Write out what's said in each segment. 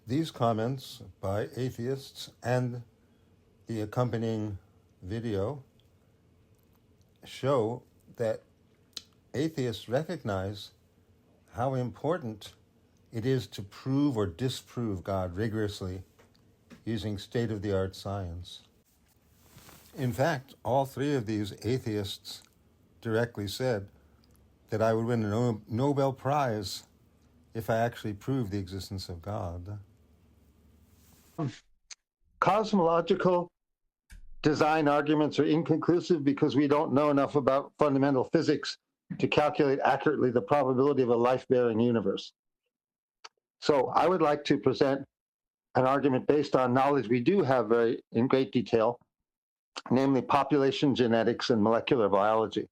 These comments by atheists and the accompanying video show that atheists recognize how important it is to prove or disprove God rigorously using state-of-the-art science. In fact, all three of these atheists directly said that I would win a Nobel Prize if I actually proved the existence of God. Cosmological design arguments are inconclusive because we don't know enough about fundamental physics to calculate accurately the probability of a life-bearing universe. So I would like to present an argument based on knowledge we do have in great detail, namely population genetics and molecular biology.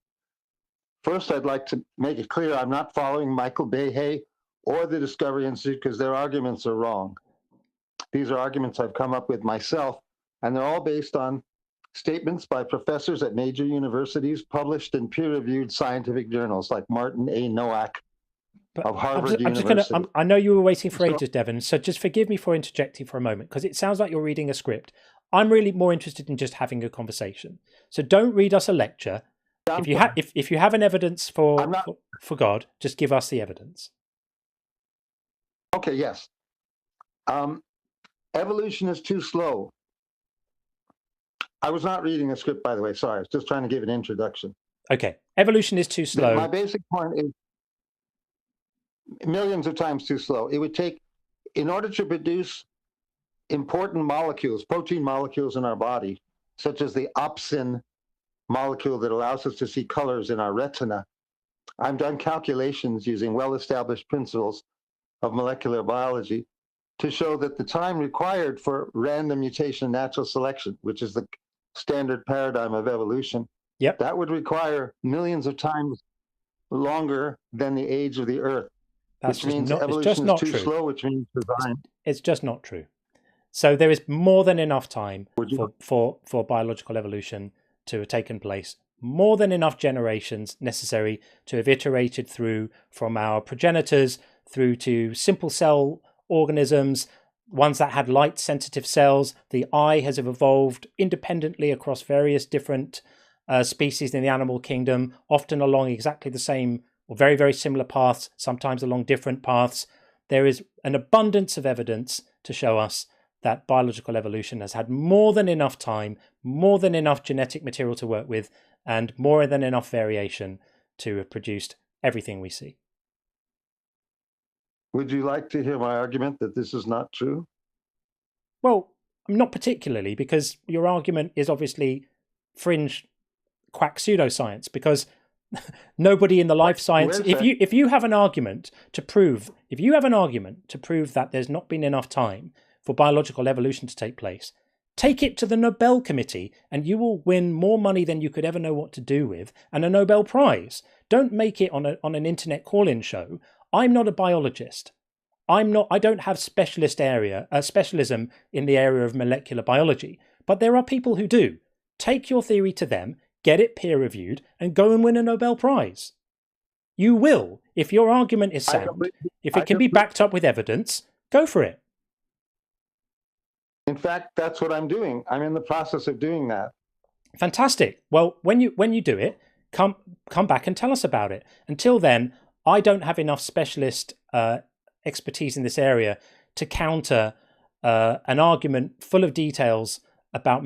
First, I'd like to make it clear I'm not following Michael Behe or the Discovery Institute because their arguments are wrong. These are arguments I've come up with myself, and they're all based on statements by professors at major universities published in peer-reviewed scientific journals like Martin A. Nowak of Harvard University. I know you were waiting for ages, Devon, so just forgive me for interjecting for a moment, because it sounds like you're reading a script. I'm really more interested in just having a conversation. So don't read us a lecture. If you have an evidence for God, just give us the evidence. Okay, yes. Evolution is too slow. I was not reading a script, by the way. Sorry, I was just trying to give an introduction. Okay, evolution is too slow. My basic point is millions of times too slow. It would take, in order to produce important molecules, protein molecules in our body, such as the opsin molecule that allows us to see colors in our retina. I've done calculations using well-established principles of molecular biology to show that the time required for random mutation and natural selection, which is the standard paradigm of evolution, that would require millions of times longer than the age of the Earth, which means evolution is too slow, which means design. It's just not true. So there is more than enough time for biological evolution to have taken place, more than enough generations necessary to have iterated through from our progenitors through to simple cell organisms, ones that had light sensitive cells. The eye has evolved independently across various different species in the animal kingdom, often along exactly the same or very, very similar paths, sometimes along different paths. There is an abundance of evidence to show us that biological evolution has had more than enough time, more than enough genetic material to work with, and more than enough variation to have produced everything we see. Would you like to hear my argument that this is not true? Well, not particularly, because your argument is obviously fringe quack pseudoscience, because nobody in the life science, if you have an argument to prove that there's not been enough time for biological evolution to take place, take it to the Nobel Committee and you will win more money than you could ever know what to do with, and a Nobel Prize. Don't make it on an internet call-in show. I'm not a biologist. I don't have specialism in the area of molecular biology, but there are people who do. Take your theory to them, get it peer-reviewed, and go and win a Nobel Prize. You will. If your argument is sound, if it can be backed up with evidence, go for it. In fact, that's what I'm doing. I'm in the process of doing that. Fantastic. Well, when you do it, come back and tell us about it. Until then, I don't have enough specialist expertise in this area to counter an argument full of details about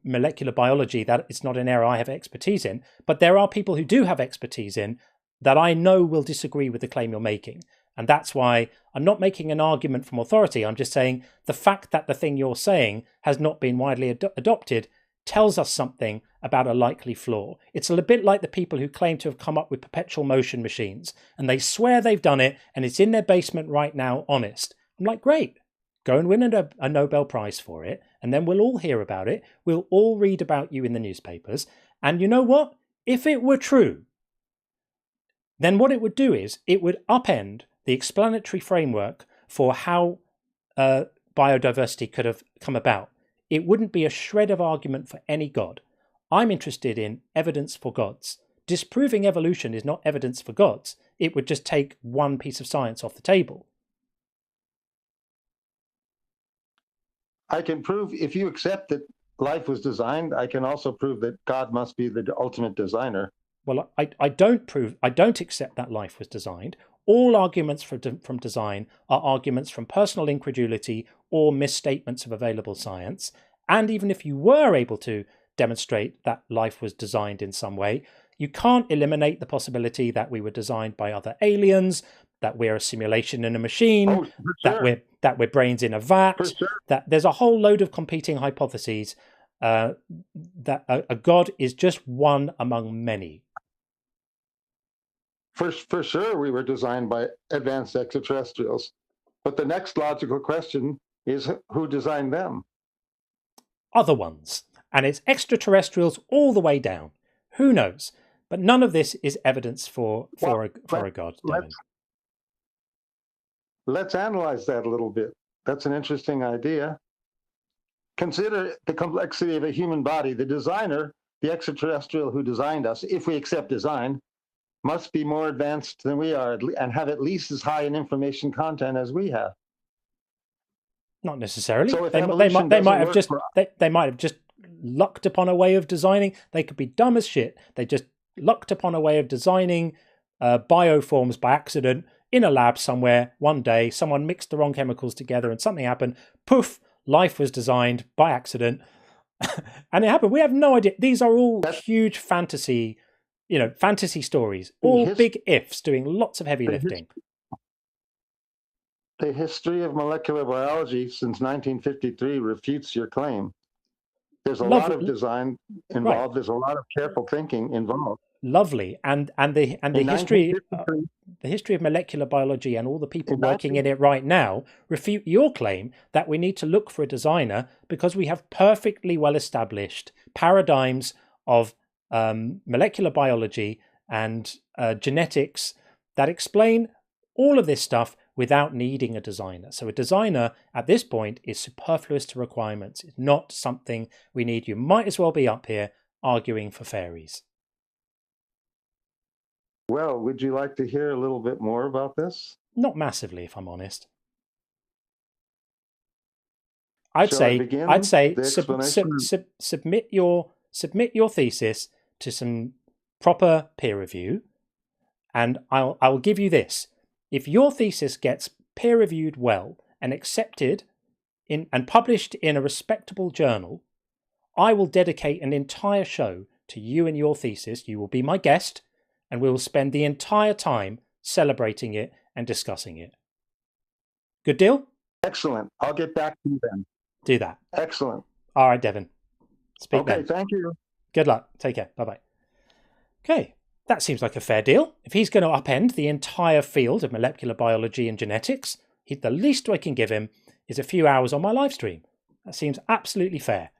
molecular biology that it's not an area I have expertise in. But there are people who do have expertise in that I know will disagree with the claim you're making. And that's why I'm not making an argument from authority. I'm just saying the fact that the thing you're saying has not been widely adopted tells us something about a likely flaw. It's a bit like the people who claim to have come up with perpetual motion machines, and they swear they've done it, and it's in their basement right now, honest. I'm like, great, go and win a Nobel Prize for it, and then we'll all hear about it. We'll all read about you in the newspapers. And you know what? If it were true, then what it would do is it would upend the explanatory framework for how biodiversity could have come about. It wouldn't be a shred of argument for any God. I'm interested in evidence for gods. Disproving evolution is not evidence for gods. It would just take one piece of science off the table. I can prove, if you accept that life was designed, I can also prove that God must be the ultimate designer. Well, I don't accept that life was designed. All arguments from design are arguments from personal incredulity or misstatements of available science. And even if you were able to demonstrate that life was designed in some way, you can't eliminate the possibility that we were designed by other aliens, that we're a simulation in a machine, Oh, for sure. that we're brains in a vat, For sure. that there's a whole load of competing hypotheses, that a God is just one among many. For sure, we were designed by advanced extraterrestrials. But the next logical question is, who designed them? Other ones. And it's extraterrestrials all the way down. Who knows? But none of this is evidence for a God, Devin. Let's analyze that a little bit. That's an interesting idea. Consider the complexity of a human body. The designer, the extraterrestrial who designed us, if we accept design, must be more advanced than we are and have at least as high an information content as we have. Not necessarily. So if they might have just lucked upon a way of designing. They could be dumb as shit. They just lucked upon a way of designing bioforms by accident in a lab somewhere. One day, someone mixed the wrong chemicals together and something happened. Poof! Life was designed by accident, and it happened. We have no idea. These are all huge fantasy stories, all big ifs, doing lots of heavy lifting. The history of molecular biology since 1953 refutes your claim. There's a lot of design involved. Right. There's a lot of careful thinking involved. Lovely, and the history of molecular biology and all the people working in it right now refute your claim that we need to look for a designer, because we have perfectly well established paradigms of molecular biology and genetics that explain all of this stuff without needing a designer. So a designer at this point is superfluous to requirements. It's not something we need. You might as well be up here arguing for fairies. Well, would you like to hear a little bit more about this? Not massively, if I'm honest. I'd say submit your thesis to some proper peer review, and I'll give you this. If your thesis gets peer reviewed well and accepted and published in a respectable journal, I will dedicate an entire show to you and your thesis. You will be my guest, and we will spend the entire time celebrating it and discussing it. Good deal? Excellent. I'll get back to you then. Do that. Excellent. All right, Devin. Speak then. Okay, thank you. Good luck. Take care. Bye-bye. Okay, that seems like a fair deal. If he's going to upend the entire field of molecular biology and genetics, the least I can give him is a few hours on my live stream. That seems absolutely fair.